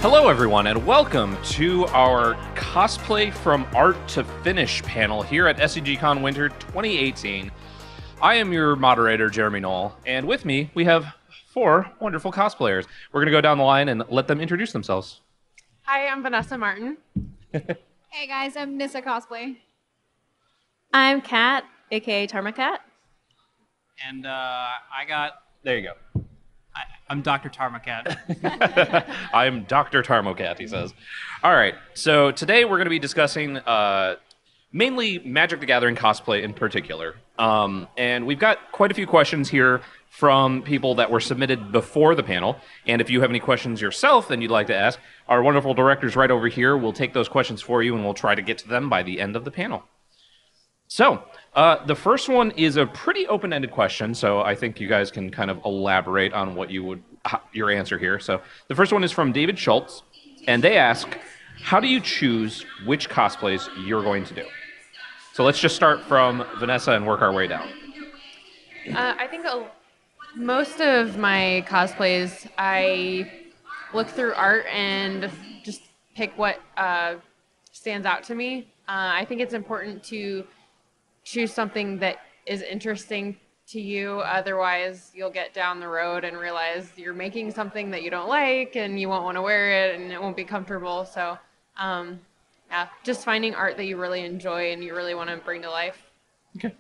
Hello everyone and welcome to our Cosplay from Art to Finish panel here at SCGCON Winter 2018. I am your moderator, Jeremy Noell, and with me we have four wonderful cosplayers. We're going to go down the line and let them introduce themselves. Hi, I'm Vanessa Martin. Hey guys, I'm Nissa Cosplay. I'm Kat, aka Tarmokat. And There you go. I'm Dr. Tarmokat. I'm Dr. Tarmokat, he says. All right, so today we're going to be discussing mainly Magic the Gathering cosplay in particular. And we've got quite a few questions here from people that were submitted before the panel. And if you have any questions yourself that you'd like to ask, our wonderful directors right over here will take those questions for you and we'll try to get to them by the end of the panel. So, the first one is a pretty open-ended question, so I think you guys can kind of elaborate on what your answer here. So, the first one is from David Schultz, and they ask, how do you choose which cosplays you're going to do? So let's just start from Vanessa and work our way down. I think most of my cosplays, I look through art and just pick what stands out to me. I think it's important to choose something that is interesting to you. Otherwise, you'll get down the road and realize you're making something that you don't like and you won't want to wear it and it won't be comfortable. So, yeah, just finding art that you really enjoy and you really want to bring to life. Okay.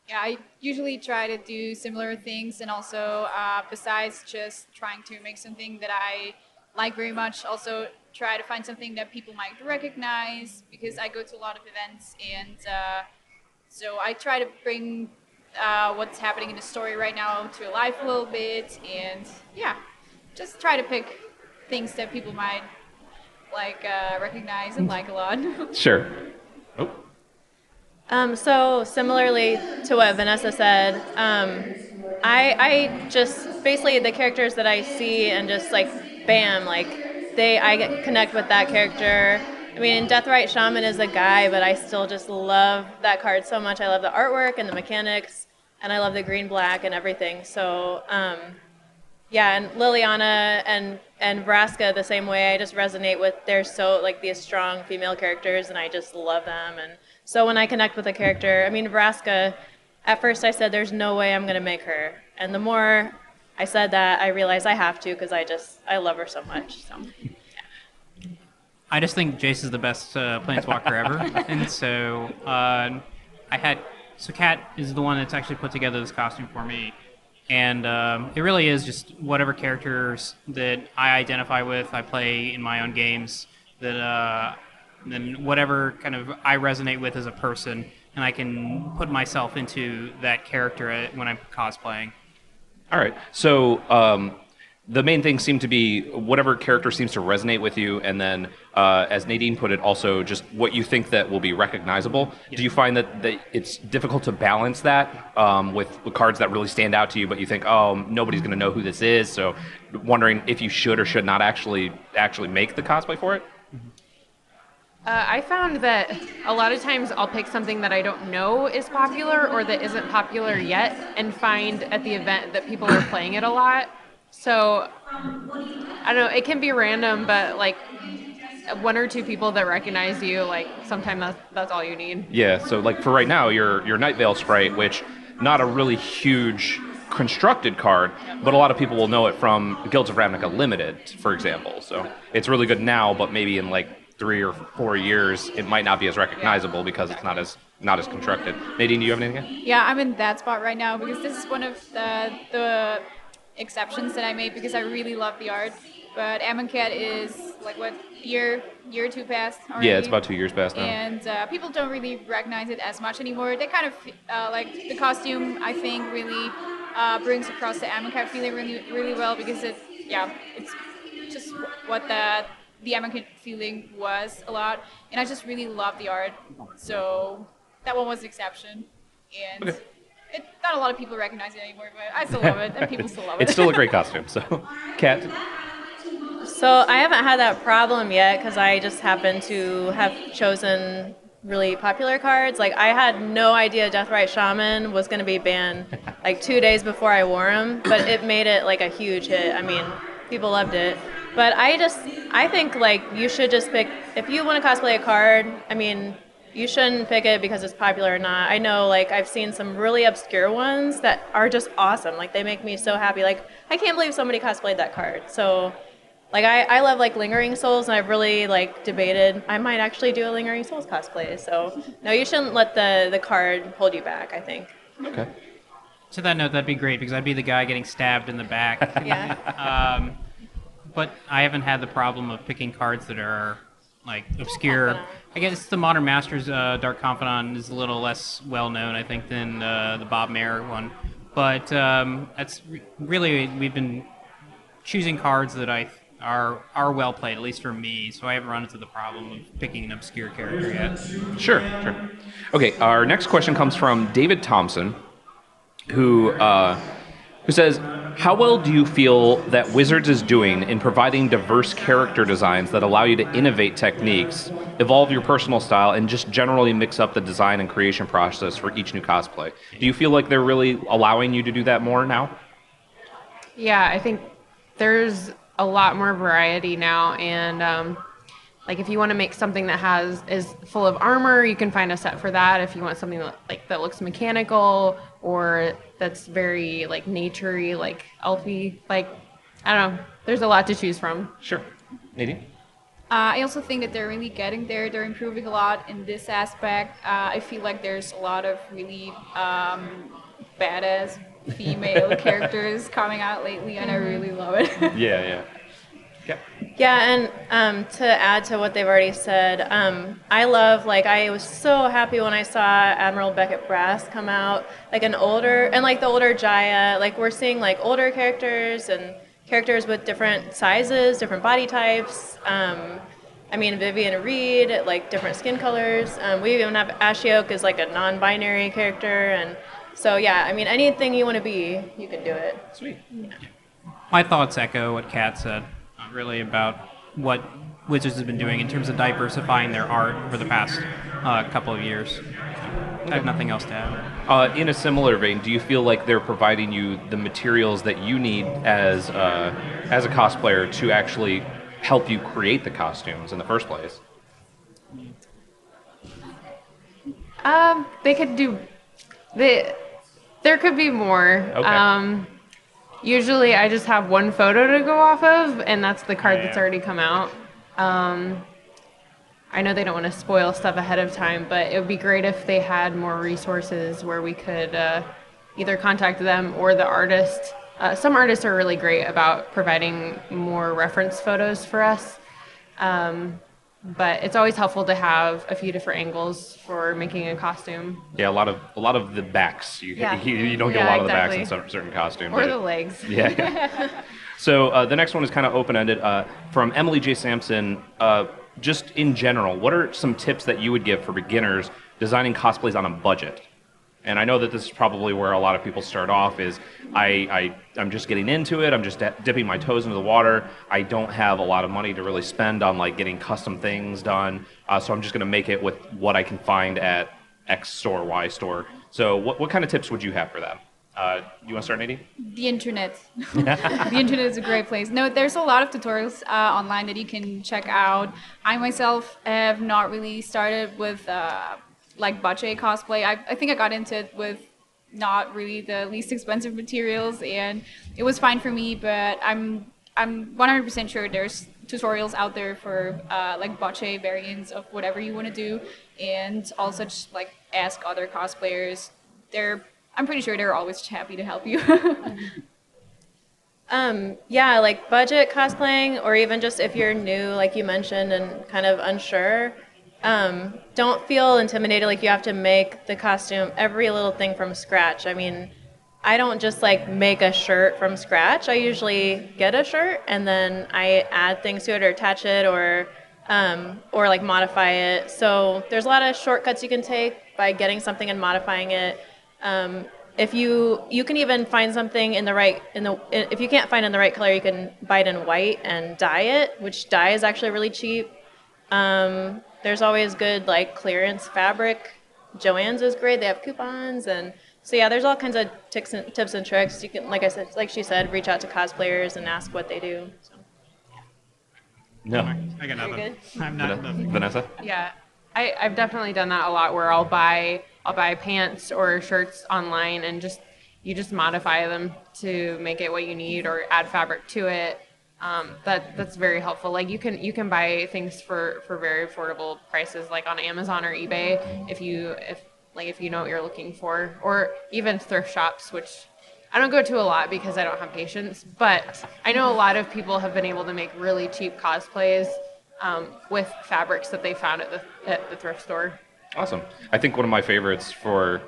Yeah, I usually try to do similar things, and also besides just trying to make something that I like very much, also try to find something that people might recognize, because I go to a lot of events, and so I try to bring what's happening in the story right now to life a little bit, and yeah, just try to pick things that people might like recognize and like a lot. Sure. Oh. So similarly to what Vanessa said, I just basically the characters that I see and just like bam, like I connect with that character. I mean, Deathrite Shaman is a guy, but I still just love that card so much. I love the artwork and the mechanics, and I love the green-black and everything. So, yeah, and Liliana and Vraska the same way. I just resonate with, they're so, like, these strong female characters, and I just love them. And so when I connect with a character, I mean, Vraska, at first I said, there's no way I'm going to make her. And the more I said that, I realized I have to, because I love her so much. So. I just think Jace is the best planeswalker ever, and so Kat is the one that's actually put together this costume for me, and it really is just whatever characters that I identify with, I play in my own games, that then whatever kind of I resonate with as a person, and I can put myself into that character when I'm cosplaying. All right, so the main thing seemed to be whatever character seems to resonate with you, and then, as Nadine put it, also just what you think that will be recognizable. Yeah. Do you find that it's difficult to balance that with cards that really stand out to you, but you think, oh, nobody's going to know who this is, so wondering if you should or should not actually make the cosplay for it? I found that a lot of times I'll pick something that I don't know is popular or that isn't popular yet, and find at the event that people are playing it a lot. So, I don't know, it can be random, but like one or two people that recognize you, like sometimes that's all you need. Yeah, so like for right now, your Night Veil Sprite, which not a really huge constructed card, but a lot of people will know it from Guilds of Ravnica Limited, for example. So it's really good now, but maybe in like 3 or 4 years, it might not be as recognizable because it's not as constructed. Nadine, do you have anything? Yeah, I'm in that spot right now because this is one of the exceptions that I made because I really love the art. But Amonkhet is like what, year or two past already? Yeah, it's about 2 years past now. And people don't really recognize it as much anymore. They kind of like the costume, I think, really brings across the Amonkhet feeling really well, because it's just what the Amonkhet feeling was a lot, and I just really love the art. So that one was the exception, and. Okay. Not a lot of people recognize it anymore, but I still love it, and people still love it. It's still a great costume, so. Kat? So I haven't had that problem yet, because I just happen to have chosen really popular cards. Like, I had no idea Deathrite Shaman was going to be banned like 2 days before I wore him, but it made it like a huge hit. I mean, people loved it. But I think like you should just pick, if you want to cosplay a card, I mean, you shouldn't pick it because it's popular or not. I know like I've seen some really obscure ones that are just awesome. Like they make me so happy. Like I can't believe somebody cosplayed that card. So like I love like Lingering Souls, and I've really like debated I might actually do a Lingering Souls cosplay. So no, you shouldn't let the card hold you back, I think. Okay. To that note, that'd be great because I'd be the guy getting stabbed in the back. Yeah. But I haven't had the problem of picking cards that are like obscure. Confidant. I guess the Modern Masters Dark Confidant is a little less well known, I think, than the Bob Mayer one. But that's really, we've been choosing cards that are well played, at least for me. So I haven't run into the problem of picking an obscure character yet. Sure. Okay, our next question comes from David Thompson, who says, how well do you feel that Wizards is doing in providing diverse character designs that allow you to innovate techniques, evolve your personal style, and just generally mix up the design and creation process for each new cosplay? Do you feel like they're really allowing you to do that more now? Yeah, I think there's a lot more variety now, and like if you want to make something that is full of armor, you can find a set for that. If you want something that looks mechanical or that's very like naturey, like elfy, like I don't know. There's a lot to choose from. Sure. Nadine? I also think that they're really getting there. They're improving a lot in this aspect. I feel like there's a lot of really badass female characters coming out lately, and I really love it. Yeah. Yeah, and to add to what they've already said, I love, like, I was so happy when I saw Admiral Beckett Brass come out, like the older Jaya, like we're seeing like older characters and characters with different sizes, different body types. I mean, Vivian Reed, like different skin colors. We even have Ashiok as like a non-binary character, and so yeah, I mean, anything you want to be, you can do it. Sweet. Yeah. My thoughts echo what Kat said, really about what Wizards has been doing in terms of diversifying their art over the past couple of years. I have nothing else to add. In a similar vein, do you feel like they're providing you the materials that you need as a cosplayer to actually help you create the costumes in the first place? They could do. There could be more. Okay. Usually I just have one photo to go off of, and that's the card that's already come out. I know they don't want to spoil stuff ahead of time, but it would be great if they had more resources where we could either contact them or the artist. Some artists are really great about providing more reference photos for us. But it's always helpful to have a few different angles for making a costume. Yeah, a lot of the backs. You don't get a lot of the backs in certain costumes. Or the legs. Yeah. So the next one is kind of open-ended. From Emily J. Sampson, just in general, what are some tips that you would give for beginners designing cosplays on a budget? And I know that this is probably where a lot of people start off is I'm just getting into it. I'm just dipping my toes into the water. I don't have a lot of money to really spend on like getting custom things done. So I'm just going to make it with what I can find at X store, Y store. So what kind of tips would you have for them? You want to start, Nadine? The internet. The internet is a great place. No, there's a lot of tutorials online that you can check out. I myself have not really started with like bache cosplay. I think I got into it with not really the least expensive materials, and it was fine for me, but I'm 100% sure there's tutorials out there for like bache variants of whatever you want to do, and also just like ask other cosplayers. I'm pretty sure they're always happy to help you. Yeah, like budget cosplaying, or even just if you're new, like you mentioned, and kind of unsure, don't feel intimidated like you have to make the costume, every little thing from scratch. I mean, I don't just like make a shirt from scratch. I usually get a shirt and then I add things to it or attach it or like modify it. So there's a lot of shortcuts you can take by getting something and modifying it. If you can even find something if you can't find in the right color, you can buy it in white and dye it, which dye is actually really cheap. There's always good like clearance fabric. Joann's is great. They have coupons, and so yeah, there's all kinds of tips and tricks. You can, like I said, like she said, reach out to cosplayers and ask what they do. So. No. I got nothing. good. I'm not nothing. Vanessa? Yeah, I've definitely done that a lot where I'll buy pants or shirts online and you just modify them to make it what you need or add fabric to it. That's very helpful. Like you can buy things for very affordable prices, like on Amazon or eBay, if you know what you're looking for, or even thrift shops, which I don't go to a lot because I don't have patience. But I know a lot of people have been able to make really cheap cosplays with fabrics that they found at the thrift store. Awesome. I think one of my favorites for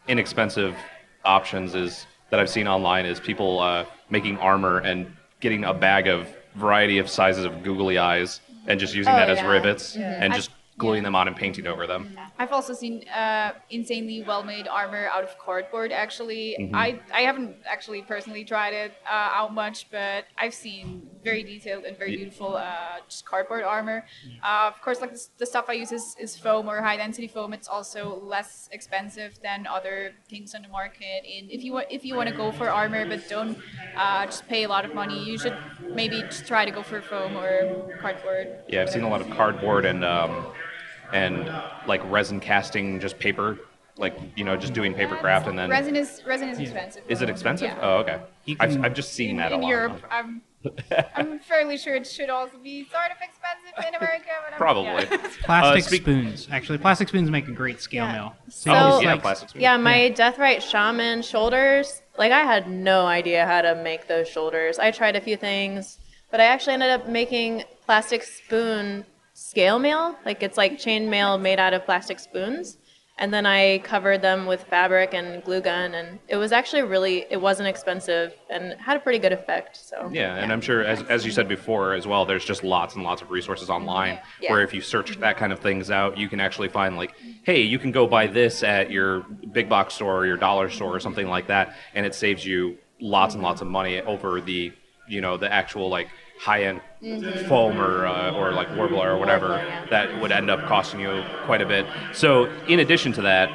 inexpensive options is that I've seen online is people making armor and getting a bag of variety of sizes of googly eyes and just using that as rivets and just gluing them on and painting over them. I've also seen insanely well-made armor out of cardboard. Actually, I haven't actually personally tried it out much, but I've seen very detailed and very beautiful just cardboard armor. Of course, like the stuff I use is foam or high-density foam. It's also less expensive than other things on the market. And if you want to go for armor but don't just pay a lot of money, you should maybe just try to go for foam or cardboard. Yeah, I've seen a lot of cardboard and like resin casting just paper, like just doing paper craft and then Resin is expensive. Is it expensive? Yeah. Oh, okay. I've just seen that a In lot. Europe, I'm fairly sure it should also be sort of expensive in America. But Probably. Plastic spoons. Actually, plastic spoons make a great scale mill. So- it's Yeah, like- plastic spoon. Yeah, my Deathrite Shaman shoulders, like I had no idea how to make those shoulders. I tried a few things, but I actually ended up making plastic spoon scale mail. Like it's like chain mail made out of plastic spoons. And then I covered them with fabric and glue gun, and it was actually it wasn't expensive and had a pretty good effect. So Yeah, and I'm sure, as you said before as well, there's just lots and lots of resources online Yeah. where if you search that kind of things out, you can actually find like, hey, you can go buy this at your big box store or your dollar store or something like that, and it saves you lots and lots of money over the, the actual like high-end foam or like Warbler or whatever that would end up costing you quite a bit. So in addition to that,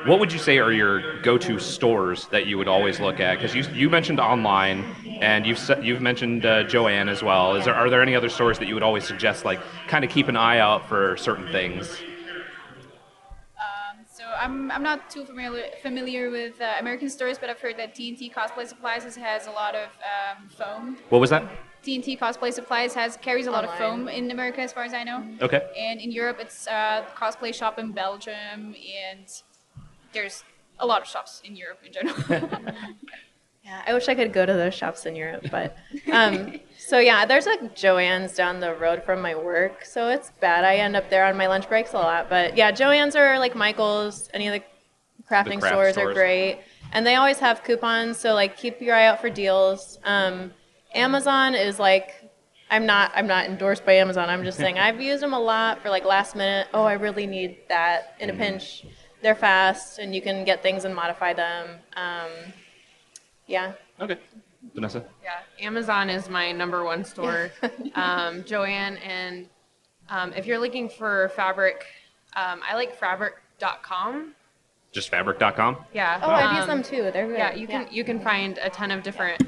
what would you say are your go-to stores that you would always look at? Because you mentioned online, and you've mentioned Joanne as well. Are there any other stores that you would always suggest, like kind of keep an eye out for certain things? So I'm not too familiar with American stores, but I've heard that TNT Cosplay Supplies has a lot of foam. What was that? TNT Cosplay Supplies carries a lot of Online. foam in America, as far as I know. Okay. And in Europe, it's Cosplay Shop in Belgium, and there's a lot of shops in Europe in general. Yeah, I wish I could go to those shops in Europe, but so yeah, there's like Joann's down the road from my work, so it's bad. I end up there on my lunch breaks a lot, but yeah, Joann's or like Michael's, any of the crafting craft stores stores. are great, and they always have coupons, so like keep your eye out for deals. Amazon is like, I'm not endorsed by Amazon. I'm just saying I've used them a lot for like last minute. Oh, I really need that in a pinch. They're fast, and you can get things and modify them. Yeah. Okay. Vanessa? Yeah, Amazon is my number one store. Joanne, and if you're looking for fabric, I like fabric.com. Just fabric.com? Yeah. Oh, I've used them too. They're good. Yeah, you can find a ton of different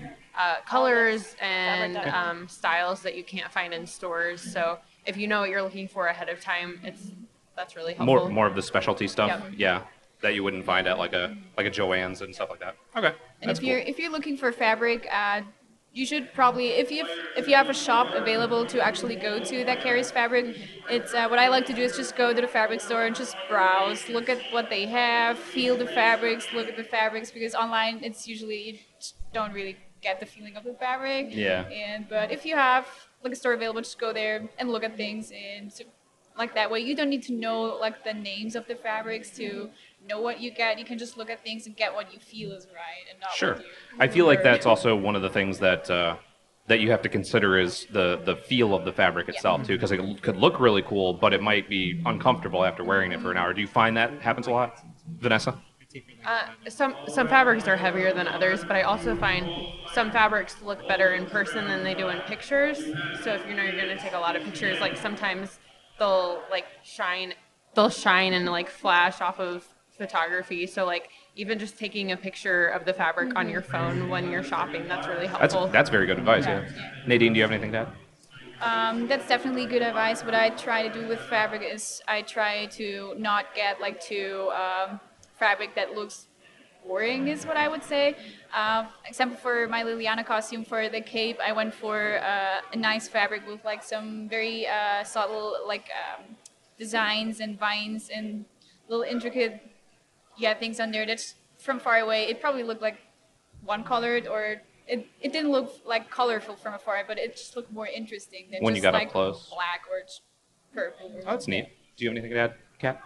colors and fabric.com. styles that you can't find in stores. So if you know what you're looking for ahead of time, that's really helpful. More of the specialty stuff? Yep. Yeah. That you wouldn't find at like a Joann's and stuff like that. Okay. And That's if you're looking for fabric, you should probably, if you have a shop available to actually go to that carries fabric, it's what I like to do is just go to the fabric store and just browse, look at what they have, feel the fabrics, look at the fabrics, because online it's usually you just don't really get the feeling of the fabric. Yeah. But if you have like a store available, just go there and look at things, and so, like that way you don't need to know like the names of the fabrics to know what you get. You can just look at things and get what you feel is right and not Sure. what you I feel like heard. that's also one of the things that that you have to consider is the feel of the fabric itself too, because it could look really cool, but it might be uncomfortable after wearing it for an hour. Do you find that happens a lot, Vanessa? Some fabrics are heavier than others, but I also find some fabrics look better in person than they do in pictures. So if you know you're going to take a lot of pictures, like sometimes they'll shine and like flash off of photography. So like even just taking a picture of the fabric on your phone when you're shopping, that's really helpful. That's very good advice. Yeah. Nadine, do you have anything to add? That's definitely good advice. What I try to do with fabric is I try to not get like too fabric that looks boring, is what I would say. Example for my Liliana costume for the cape, I went for a nice fabric with like some very subtle like designs and vines and little intricate things on there. That's from far away. It probably looked like one colored or it didn't look like colorful from afar, but it just looked more interesting than When you just got up like close. black or just purple. Oh, that's neat. Do you have anything to add, Kat?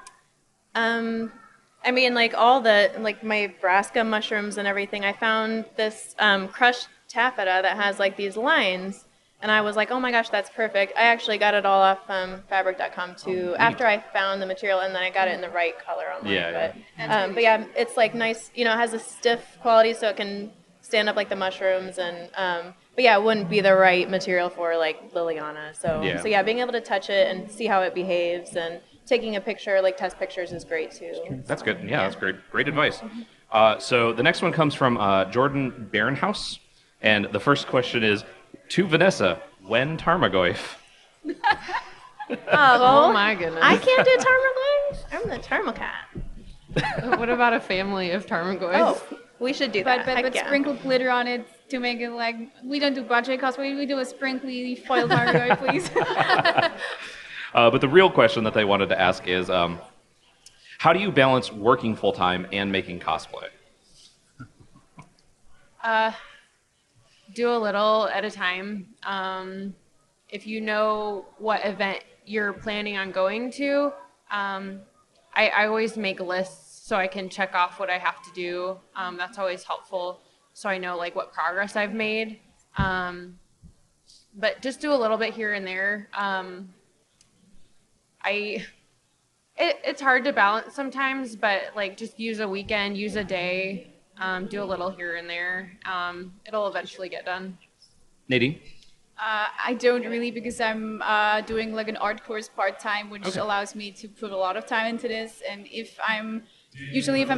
I mean, like all the like my brassica mushrooms and everything. I found this crushed taffeta that has like these lines, and I was like, oh my gosh, that's perfect. I actually got it all off fabric.com too. After I found the material, and then I got it in the right color online. Yeah, But yeah, it's like nice. You know, it has a stiff quality, so it can stand up like the mushrooms. And but yeah, it wouldn't be the right material for like Liliana. So yeah, being able to touch it and see how it behaves and taking a picture, like test pictures, is great too. That's good. Yeah, that's great. Great advice. So the next one comes from Jordan Barenhouse, and the first question is to Vanessa: when Tarmogoyf? Oh my goodness. I can't do Tarmogoyf. I'm the Tarmokat. What about a family of Tarmogoyfs? Oh, we should do that. But sprinkle glitter on it to make it like, we don't do budget cosplay, we do a sprinkly foil Tarmogoyf, please. But the real question that they wanted to ask is, how do you balance working full-time and making cosplay? Do a little at a time. If you know what event you're planning on going to, I always make lists so I can check off what I have to do. That's always helpful, so I know like what progress I've made. But just do a little bit here and there. It's hard to balance sometimes, but like just use a weekend, use a day, do a little here and there. It'll eventually get done. Nadine? I don't really, because I'm doing like an art course part-time, which allows me to put a lot of time into this. And if I'm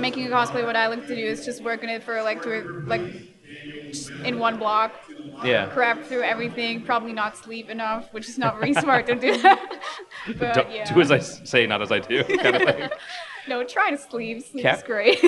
making a cosplay, what I like to do is just work on it for like just in one block. Yeah. Crap through everything, probably not sleep enough, which is not very smart to do that. But Do as I say, not as I do, kind of thing. No, try to sleep. Sleep's Kat? great.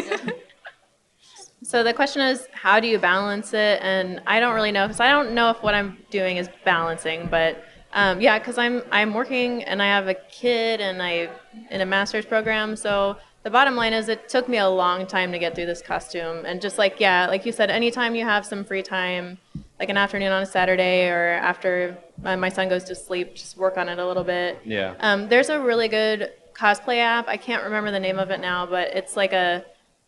So the question is, how do you balance it? And I don't really know, because I don't know if what I'm doing is balancing. But yeah, because I'm working and I have a kid and I'm in a master's program. So the bottom line is, it took me a long time to get through this costume. And just like, yeah, like you said, anytime you have some free time, like an afternoon on a Saturday or after my son goes to sleep, just work on it a little bit. Yeah. There's a really good cosplay app. I can't remember the name of it now, but it's like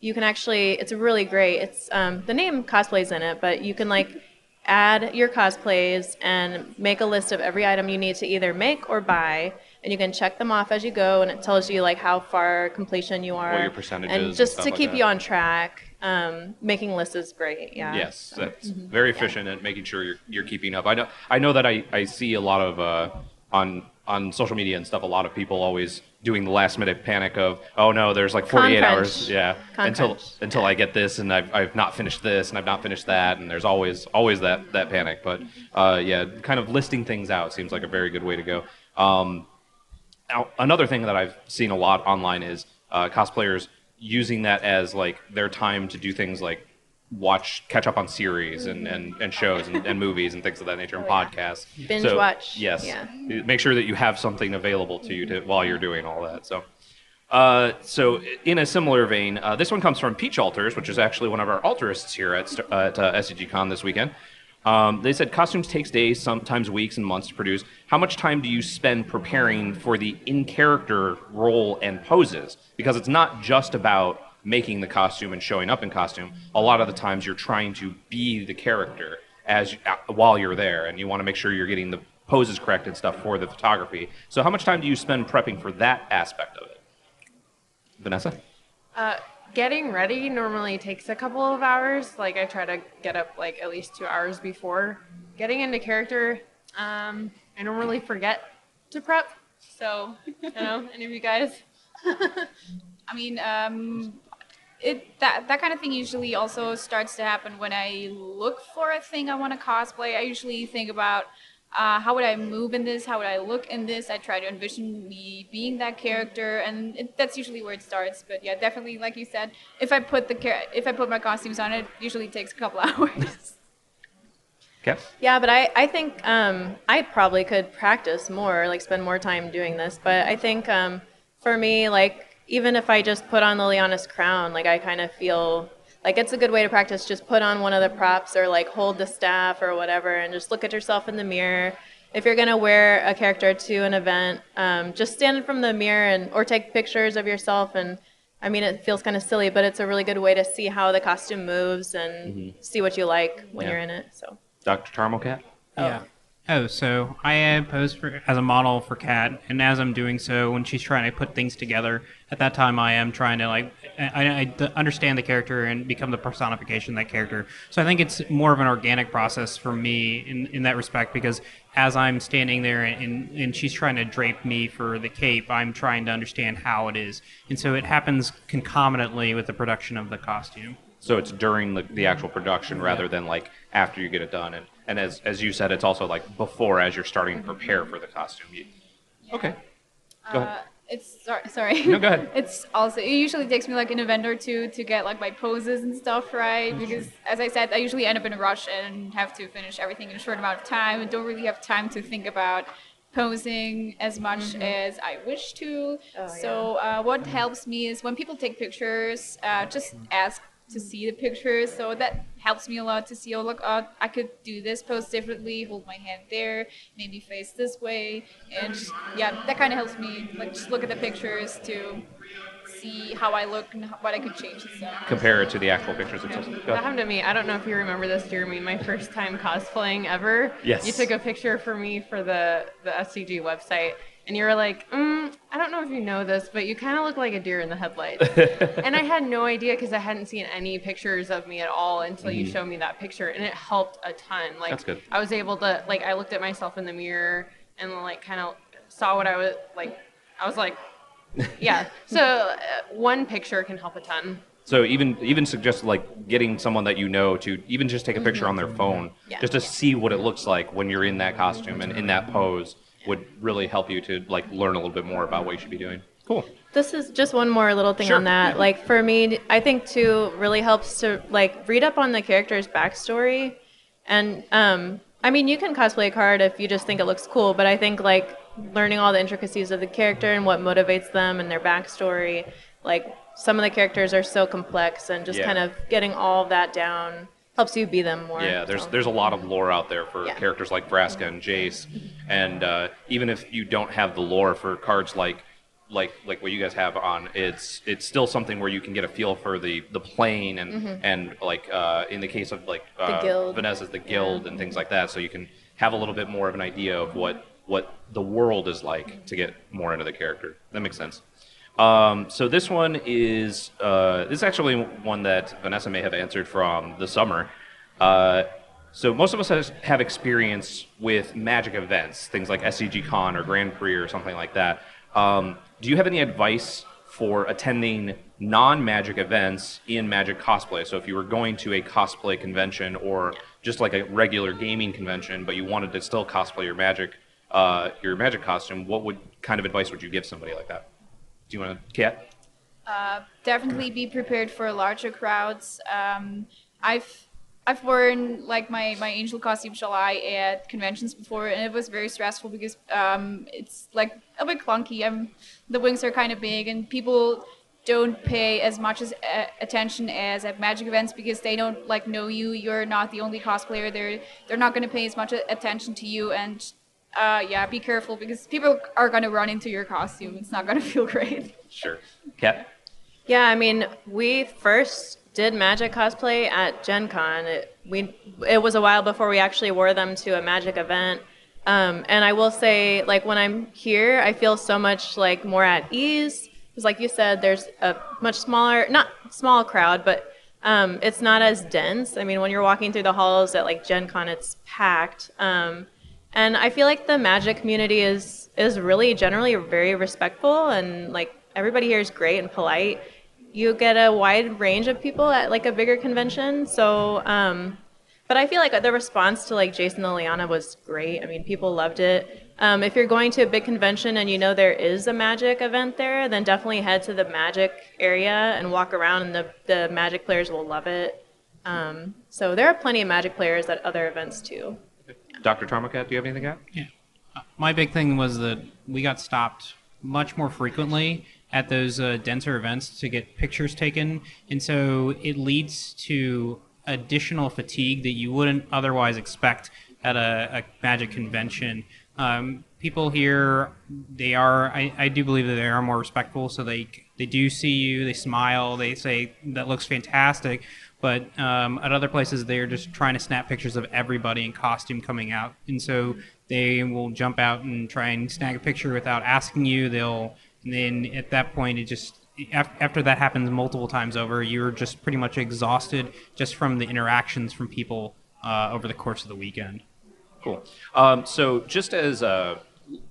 it's really great. It's the name Cosplays in it, but you can like add your cosplays and make a list of every item you need to either make or buy, and you can check them off as you go, and it tells you like how far completion you are, what your percentage is, and just to like keep that. you on track. Making lists is great. Yeah. Yes, that's very efficient at making sure you're keeping up. I know that I see a lot of on social media and stuff. A lot of people always doing the last minute panic of, oh no, there's like 48 hours, until I get this, and I've not finished this, and I've not finished that, and there's always that panic. But yeah, kind of listing things out seems like a very good way to go. Now, another thing that I've seen a lot online is cosplayers using that as like their time to do things like catch up on series and shows and movies and things of that nature, and podcasts. Binge watch. Yes. Yeah. Make sure that you have something available to you while you're doing all that. So, so in a similar vein, this one comes from Peach Alters, which is actually one of our alterists here at SCGCON this weekend. They said costumes takes days, sometimes weeks and months to produce. How much time do you spend preparing for the in-character role and poses? Because it's not just about making the costume and showing up in costume. A lot of the times you're trying to be the character while you're there, and you want to make sure you're getting the poses correct and stuff for the photography. So how much time do you spend prepping for that aspect of it? Vanessa? Getting ready normally takes a couple of hours. Like I try to get up like at least 2 hours before. Getting into character, I don't really forget to prep. So, any of you guys? I mean, that kind of thing usually also starts to happen when I look for a thing I want to cosplay. I usually think about how would I move in this? How would I look in this? I try to envision me being that character, and that's usually where it starts. But yeah, definitely, like you said, if I put my costumes on, it usually takes a couple hours. Okay. Yeah, but I think I probably could practice more, like spend more time doing this. But I think for me, like even if I just put on Liliana's crown, like I kind of feel like it's a good way to practice. Just put on one of the props or like hold the staff or whatever and just look at yourself in the mirror. If you're going to wear a character to an event, just stand in front of the mirror or take pictures of yourself. And I mean, it feels kind of silly, but it's a really good way to see how the costume moves and see what you like when you're in it. So. Dr. Tarmokat? Yeah. Oh, so I posed as a model for Kat, and as I'm doing so, when she's trying to put things together, at that time I am trying to I understand the character and become the personification of that character. So I think it's more of an organic process for me in that respect, because as I'm standing there and she's trying to drape me for the cape, I'm trying to understand how it is. And so it happens concomitantly with the production of the costume. So it's during the actual production rather than like after you get it done. And as you said, it's also like before, as you're starting to prepare for the costume. Okay. Go ahead. Sorry. No, go ahead. It usually takes me like an event or two to get like my poses and stuff right, because as I said, I usually end up in a rush and have to finish everything in a short amount of time and don't really have time to think about posing as much as I wish to. So what helps me is when people take pictures, just ask to see the pictures, so that helps me a lot to see, oh look, I could do this pose differently, hold my hand there, maybe face this way, and just, yeah, that kind of helps me, like just look at the pictures to see how I look and what I could change and stuff. Compare it to the actual pictures themselves. That happened to me. I don't know if you remember this, Jeremy, my first time cosplaying ever. Yes. You took a picture for me for the SCG website, and you were like, I don't know if you know this, but you kind of look like a deer in the headlights. And I had no idea because I hadn't seen any pictures of me at all until you showed me that picture, and it helped a ton. Like, that's good. I was able to, like, I looked at myself in the mirror and, like, kind of saw what I was, like, I was like, yeah. So one picture can help a ton. So even suggest like getting someone that you know to even just take a picture on their phone, just to see what it looks like when you're in that costume and in that pose would really help you to like learn a little bit more about what you should be doing. Cool. This is just one more little thing on that. Like for me, I think too really helps to like read up on the character's backstory. And I mean, you can cosplay a card if you just think it looks cool, but I think like learning all the intricacies of the character and what motivates them and their backstory, like some of the characters are so complex, and just kind of getting all of that down helps you be them more. Yeah, there's a lot of lore out there for characters like Vraska and Jace, and even if you don't have the lore for cards like what you guys have on, it's still something where you can get a feel for the plane and like in the case of like the guild. Vanessa's the guild and things like that, so you can have a little bit more of an idea of what the world is like to get more into the character. That makes sense. So this one is actually one that Vanessa may have answered from the summer. So most of us have experience with Magic events, things like SCGCON or Grand Prix or something like that. Do you have any advice for attending non-Magic events in Magic cosplay? So if you were going to a cosplay convention or just like a regular gaming convention, but you wanted to still cosplay your Magic costume, what kind of advice would you give somebody like that? Do you want to, Kat? Definitely be prepared for larger crowds. I've worn like my angel costume Shalai at conventions before, and it was very stressful because it's like a bit clunky. The wings are kind of big, and people don't pay as much attention as at Magic events because they don't like know you. You're not the only cosplayer. They're not going to pay as much attention to you, and be careful because people are going to run into your costume. It's not going to feel great. Sure. Kat? Yeah, I mean, we first did Magic cosplay at Gen Con. It was a while before we actually wore them to a Magic event. And I will say, like, when I'm here, I feel so much, like, more at ease. Because, like you said, there's a much smaller, not small crowd, but it's not as dense. I mean, when you're walking through the halls at, like, Gen Con, it's packed. And I feel like the Magic community is really generally very respectful, and like everybody here is great and polite. You get a wide range of people at like a bigger convention, so But I feel like the response to like Jason and Liana was great. I mean, people loved it. If you're going to a big convention and you know there is a magic event there, then definitely head to the magic area and walk around, and the magic players will love it. So there are plenty of magic players at other events too. Dr. Tarmokat, do you have anything to add? Yeah. My big thing was that we got stopped much more frequently at those denser events to get pictures taken, and so it leads to additional fatigue that you wouldn't otherwise expect at a magic convention. People here, I do believe that they are more respectful, so they do see you, they smile, they say, that looks fantastic, but at other places they're just trying to snap pictures of everybody in costume coming out, and so they will jump out and try and snag a picture without asking you. And then at that point, it just, after that happens multiple times over, you're just pretty much exhausted just from the interactions from people over the course of the weekend. Cool. So just as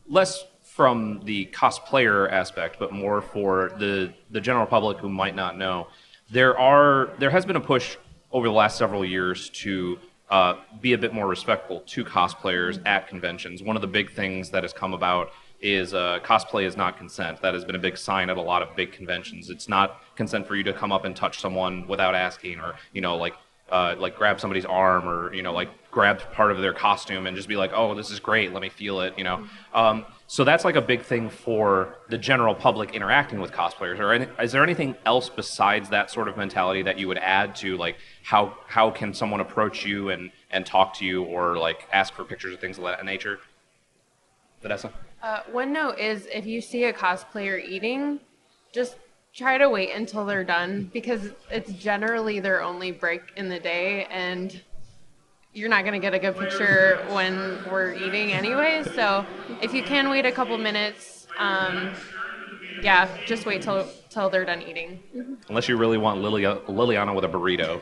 less from the cosplayer aspect, but more for the general public who might not know, there has been a push over the last several years to be a bit more respectful to cosplayers at conventions. One of the big things that has come about is cosplay is not consent. That has been a big sign at a lot of big conventions. It's not consent for you to come up and touch someone without asking, or like grab somebody's arm, or like grab part of their costume and just be like, oh, this is great, let me feel it. So that's like a big thing for the general public interacting with cosplayers. Or is there anything else besides that sort of mentality that you would add to like how can someone approach you and talk to you, or like ask for pictures of things of that nature? Vanessa? One note is, if you see a cosplayer eating, just try to wait until they're done, because it's generally their only break in the day, and you're not going to get a good picture when we're eating anyway. So if you can wait a couple minutes, just wait till they're done eating. Unless you really want Liliana with a burrito.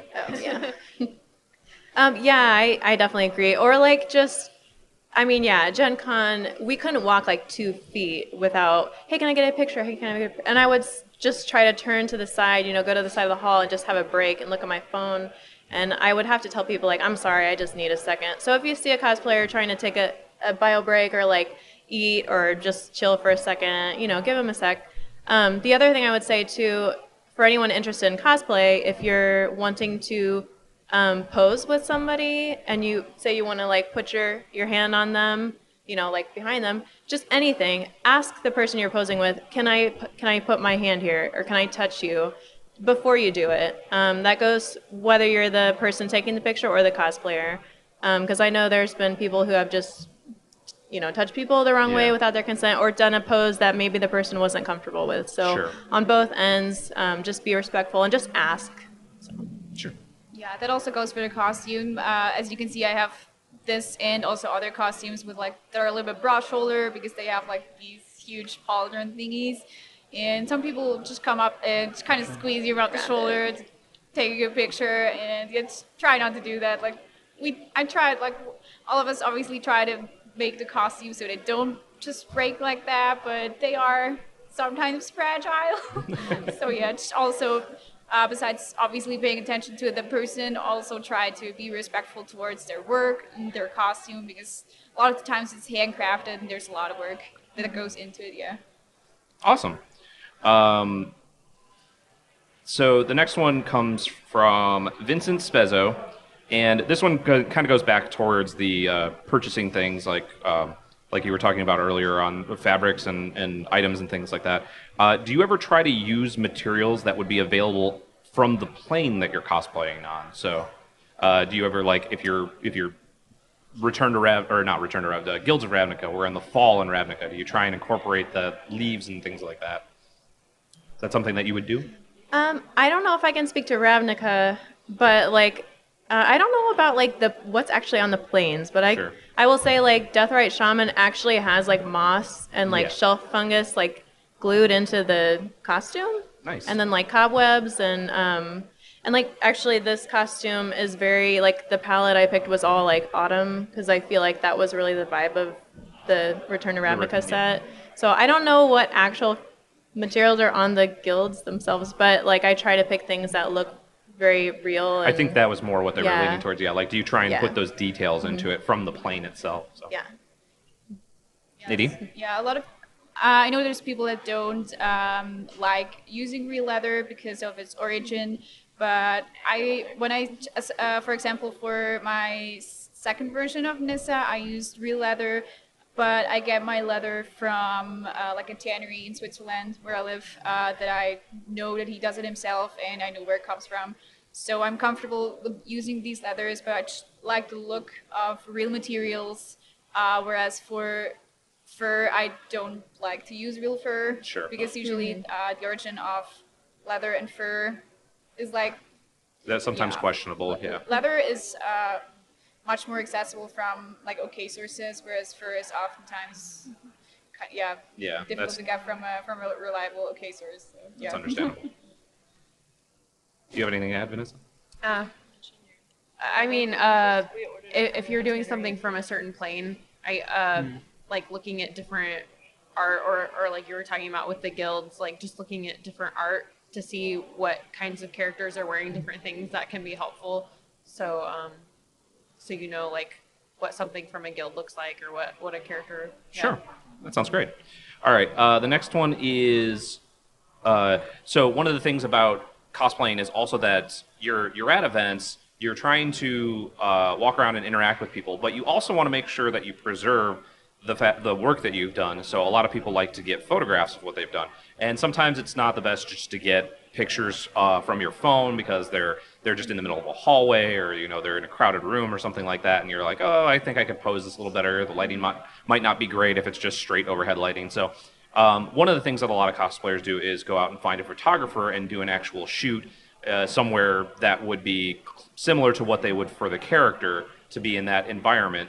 Oh, yeah. I definitely agree. Or like Gen Con, we couldn't walk like 2 feet without, hey, can I get a picture? Hey, can I get a picture? And I would just try to turn to the side, go to the side of the hall and just have a break and look at my phone. And I would have to tell people, like, I'm sorry, I just need a second. So if you see a cosplayer trying to take a bio break, or like eat, or just chill for a second, give them a sec. The other thing I would say too, for anyone interested in cosplay, if you're wanting to pose with somebody and you say you want to like put your hand on them, like behind them, just anything, ask the person you're posing with, can I put my hand here, or can I touch you, before you do it. That goes whether you're the person taking the picture or the cosplayer, because I know there's been people who have just touched people the wrong way without their consent, or done a pose that maybe the person wasn't comfortable with. So on both ends, just be respectful and just ask. So. Sure. Yeah, that also goes for the costume. As you can see, I have this and also other costumes with like, that are a little bit broad shoulder, because they have like these huge pauldron thingies. And some people just come up and just kind of squeeze you around the shoulder to take a good picture, and just try not to do that. Like I tried, like all of us obviously try to make the costumes so they don't just break like that, but they are sometimes fragile. So yeah, just also, besides obviously paying attention to the person, also try to be respectful towards their work and their costume, because a lot of the times it's handcrafted and there's a lot of work that goes into it. Yeah. Awesome. So the next one comes from Vincent Spezzo, and this one kind of goes back towards the purchasing things like you were talking about earlier on fabrics and items and things like that. Do you ever try to use materials that would be available from the plane that you're cosplaying on? So do you ever, like, if you're Guilds of Ravnica, we're in the fall in Ravnica, do you try and incorporate the leaves and things like that? Is that something that you would do? I don't know if I can speak to Ravnica, but like, I don't know about like what's actually on the planes, but I will say like Deathrite Shaman actually has like moss and like shelf fungus like glued into the costume. Nice. And then like cobwebs and like actually this costume is very like, the palette I picked was all like autumn, because I feel like that was really the vibe of the Return to Ravnica set. So I don't know what actual materials are on the guilds themselves, but like I try to pick things that look very real. I think that was more what they were Yeah. leaning towards. Yeah, like do you try and Yeah. put those details into it from the plane itself? So. Yeah. Nadine? Yeah, a lot of. I know there's people that don't like using real leather because of its origin, but for example, for my second version of Nissa, I used real leather, but I get my leather from like a tannery in Switzerland where I live that I know that he does it himself and I know where it comes from. So I'm comfortable with using these leathers, but I just like the look of real materials, whereas for fur, I don't like to use real fur. Sure. Because usually the origin of leather and fur is like That's sometimes Yeah. questionable, yeah. leather is much more accessible from like okay sources, whereas fur is oftentimes Yeah, difficult that's to get from a reliable okay source. So, yeah. understandable. Do you have anything to add, Vanessa? I mean, if you're doing something from a certain plane, like looking at different art, or like you were talking about with the guilds, like just looking at different art to see what kinds of characters are wearing different things, that can be helpful. So, so you know, like what something from a guild looks like, or what a character. Sure. That sounds great. All right. The next one is so one of the things about cosplaying is also that you're at events, you're trying to walk around and interact with people, but you also want to make sure that you preserve the work that you've done. So a lot of people like to get photographs of what they've done, and sometimes it's not the best just to get pictures from your phone because they're just in the middle of a hallway, or they're in a crowded room or something like that, and you're like, oh, I think I could pose this a little better. The lighting might not be great if it's just straight overhead lighting. So one of the things that a lot of cosplayers do is go out and find a photographer and do an actual shoot somewhere that would be similar to what they would for the character to be in that environment.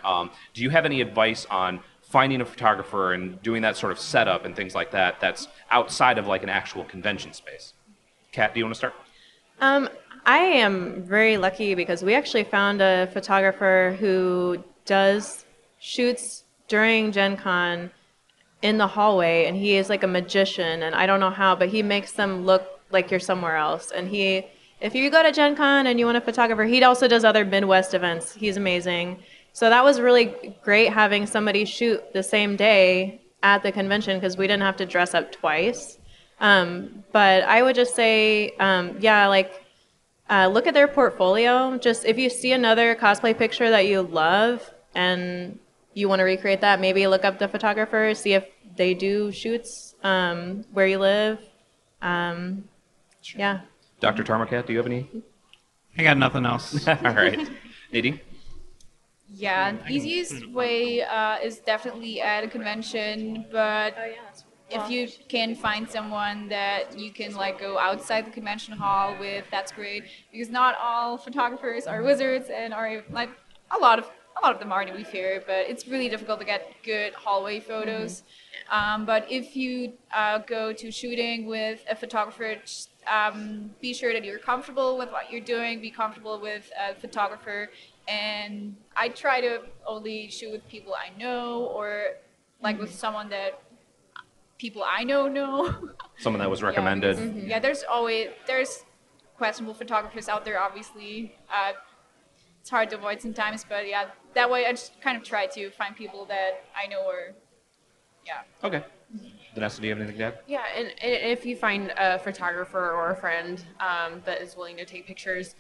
Do you have any advice on finding a photographer and doing that sort of setup and things like that that's outside of like an actual convention space? Kat, do you want to start? I am very lucky because we actually found a photographer who does shoots during Gen Con in the hallway, and he is like a magician, and I don't know how, but he makes them look like you're somewhere else. And if you go to Gen Con and you want a photographer, he also does other Midwest events. He's amazing. So that was really great having somebody shoot the same day at the convention because we didn't have to dress up twice. But I would just say, look at their portfolio. Just if you see another cosplay picture that you love and you want to recreate that, maybe look up the photographer, see if they do shoots where you live. Yeah. Dr. Tarmokat, do you have any? I got nothing else. All right. Nadine? Yeah, the easiest way is definitely at a convention, but if you can find someone that you can like go outside the convention hall with, that's great, because not all photographers are wizards, and are like a lot of them are, to be fair, but it's really difficult to get good hallway photos. But if you go to shooting with a photographer, just, be sure that you're comfortable with what you're doing, be comfortable with a photographer. And I try to only shoot with people I know, or like with someone that people I know. Someone that was recommended. Yeah, there's questionable photographers out there, obviously. It's hard to avoid sometimes, but yeah, that way I just kind of try to find people that I know, or Okay. Vanessa, do you have anything to add? Yeah, and if you find a photographer or a friend that is willing to take pictures,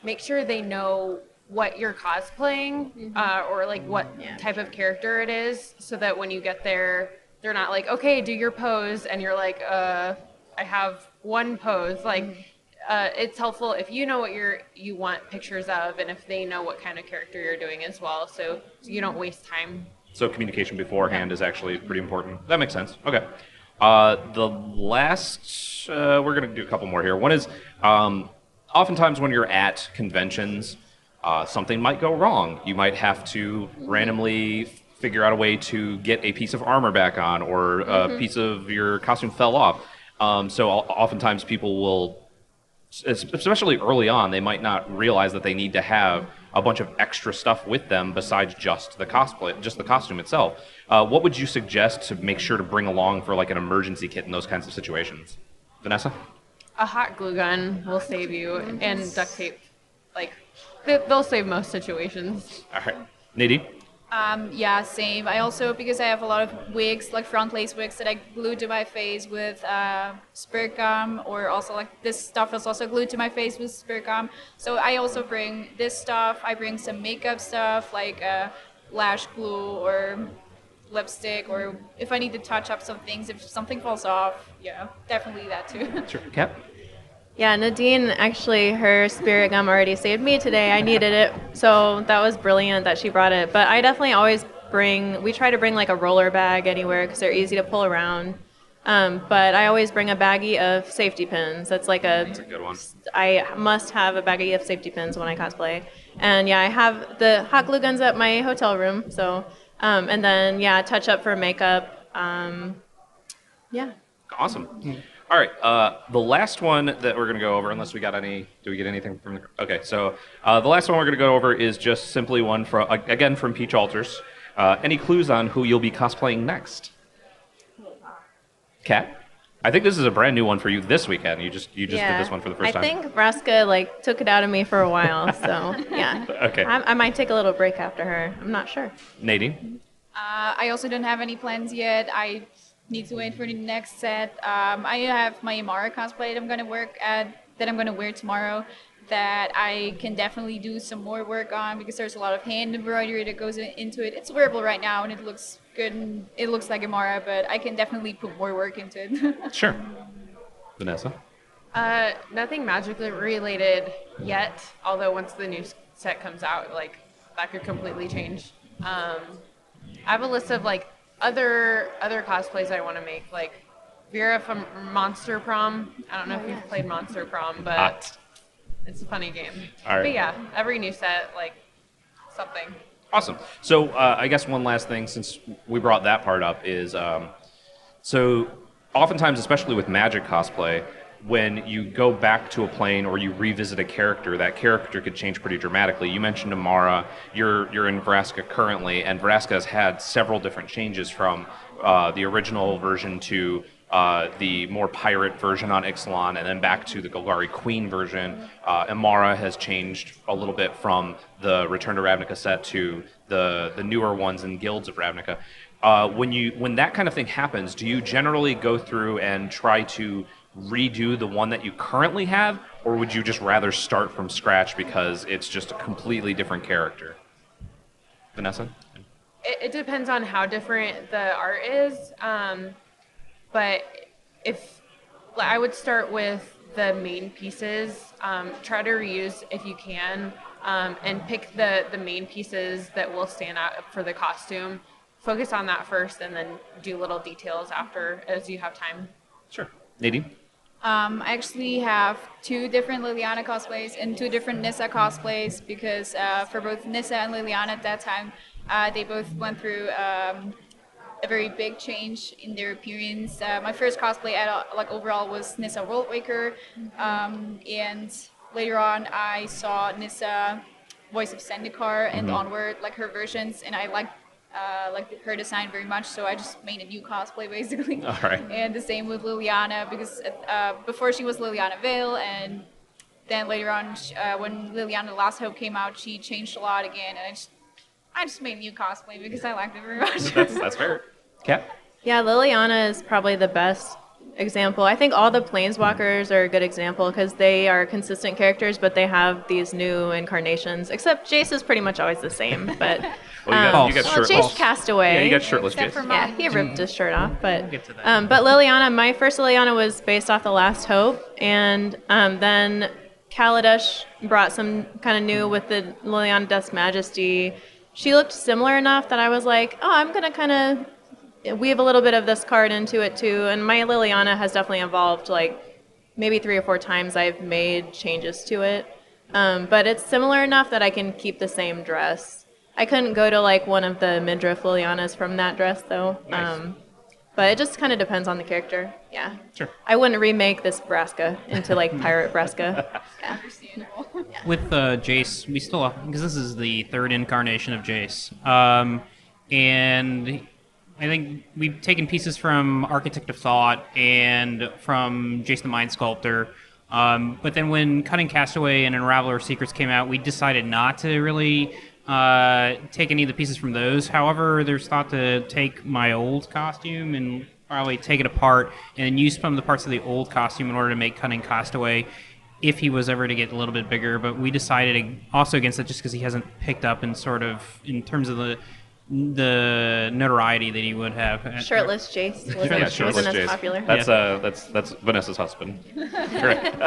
make sure they know what you're cosplaying, or like what type of character it is, so that when you get there, they're not like, okay, do your pose, and you're like, I have one pose. Like, it's helpful if you know what you want pictures of, and if they know what kind of character you're doing as well, so you don't waste time. So communication beforehand is actually pretty important. That makes sense. Okay. The last, we're going to do a couple more here. One is, oftentimes when you're at conventions, something might go wrong. You might have to randomly figure out a way to get a piece of armor back on, or a piece of your costume fell off. So oftentimes people will, especially early on, they might not realize that they need to have a bunch of extra stuff with them besides just the costume itself. What would you suggest to make sure to bring along for like an emergency kit in those kinds of situations? Vanessa? a hot glue gun will save you, and duct tape. Like, they'll save most situations. All right. Nadine? Yeah, same. I also, because I have a lot of wigs, like front lace wigs that I glue to my face with spirit gum, or also like this stuff is also glued to my face with spirit gum. So I also bring this stuff. I bring some makeup stuff like lash glue or lipstick, or if I need to touch up some things, if something falls off, yeah, definitely that too. Sure. Kat? Yeah, Nadine, actually, her spirit gum already saved me today. I needed it, so that was brilliant that she brought it. But I definitely always we try to bring like a roller bag anywhere because they're easy to pull around. But I always bring a baggie of safety pins. That's That's a good one. I must have a baggie of safety pins when I cosplay. And yeah, I have the hot glue guns at my hotel room. So, and then yeah, touch up for makeup. Yeah. Awesome. All right. The last one that we're going to go over, unless we got any, do we get anything from the, okay. So the last one we're going to go over is just simply one from, again, from Peach Alters. Any clues on who you'll be cosplaying next? Kat? I think this is a brand new one for you this weekend. You just did this one for the first time. I think Vraska like took it out of me for a while, so yeah. Okay. I might take a little break after her. I'm not sure. Nadine? I also don't have any plans yet. I need to wait for the next set. I have my Amara cosplay that I'm gonna wear tomorrow, that I can definitely do some more work on because there's a lot of hand embroidery that goes into it. It's wearable right now and it looks good and it looks like Amara, but I can definitely put more work into it. Sure. Vanessa? Nothing magically related yet, although once the new set comes out, like, that could completely change. I have a list of, like, other cosplays I want to make, like Vera from Monster Prom. I don't know if you've played Monster Prom, but it's a funny game. All right. But yeah, every new set, like, something. Awesome. So I guess one last thing, since we brought that part up, is so oftentimes, especially with Magic cosplay, when you go back to a plane or you revisit a character, that character could change pretty dramatically. You mentioned Amara. You're in Vraska currently, and Vraska has had several different changes from the original version to the more pirate version on Ixalan, and then back to the Golgari Queen version. Amara has changed a little bit from the Return to Ravnica set to the newer ones in Guilds of Ravnica. When that kind of thing happens, do you generally go through and try to redo the one that you currently have, or would you just rather start from scratch because it's just a completely different character? Vanessa? It depends on how different the art is, but if I would start with the main pieces, try to reuse if you can, and pick the main pieces that will stand out for the costume. Focus on that first, and then do little details after as you have time. Sure. Nadine? I actually have 2 different Liliana cosplays and 2 different Nissa cosplays because for both Nissa and Liliana at that time, they both went through a very big change in their appearance. My first cosplay overall was Nissa Worldwaker, and later on I saw Nissa Voice of Zendikar and onward, like her versions, and I liked her design very much, so I just made a new cosplay basically. All right. And the same with Liliana, because before she was Liliana Vale, and then later on when Liliana The Last Hope came out, she changed a lot again, and I just made a new cosplay because I liked it very much. That's fair. Kat? Yeah, Liliana is probably the best example. I think all the Planeswalkers are a good example because they are consistent characters, but they have these new incarnations. Except Jace is pretty much always the same. But Well, you got shirtless. Jace cast away. Yeah, you got shirtless, Except Jace. for Yeah, mine. he ripped his shirt off. But We'll get to that. but Liliana, my first Liliana was based off The Last Hope, and then Kaladesh brought some kind of new with the Liliana Death's Majesty. She looked similar enough that I was like, oh, I'm gonna kind of weave a little bit of this card into it too. And my Liliana has definitely evolved. Like maybe 3 or 4 times I've made changes to it, but it's similar enough that I can keep the same dress. I couldn't go to like one of the midriff Lilianas from that dress though. Nice. But it just kind of depends on the character. Yeah. Sure. I wouldn't remake this Vraska into like Pirate Vraska. Yeah. Understandable. With Jace, we still, because this is the 3rd incarnation of Jace, and I think we've taken pieces from Architect of Thought and from Jace the Mind Sculptor. But then when Cutting Castaway and Unraveler Secrets came out, we decided not to really take any of the pieces from those. However, there's thought to take my old costume and probably take it apart and use some of the parts of the old costume in order to make Cutting Castaway if he was ever to get a little bit bigger. But we decided also against it just because he hasn't picked up in sort of in terms of the notoriety that he would have. Shirtless Jace shirtless wasn't Jace. as popular. That's Vanessa's husband. Correct.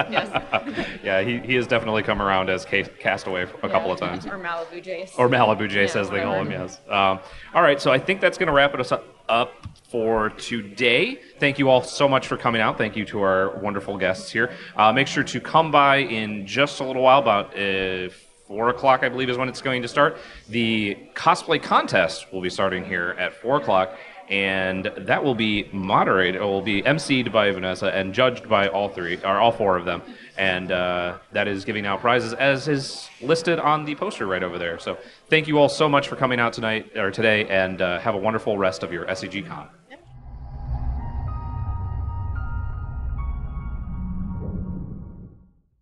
Yeah, he has definitely come around as Castaway a couple of times. Or Malibu Jace. Or Malibu Jace, Yeah, as they call him, whatever. yes. All right, so I think that's going to wrap us up for today. Thank you all so much for coming out. Thank you to our wonderful guests here. Make sure to come by in just a little while, about 4 o'clock, I believe, is when it's going to start. The cosplay contest will be starting here at 4 o'clock, and that will be moderated. It will be emceed by Vanessa and judged by all 4 of them. And that is giving out prizes, as is listed on the poster right over there. So thank you all so much for coming out today, and have a wonderful rest of your SCG Con.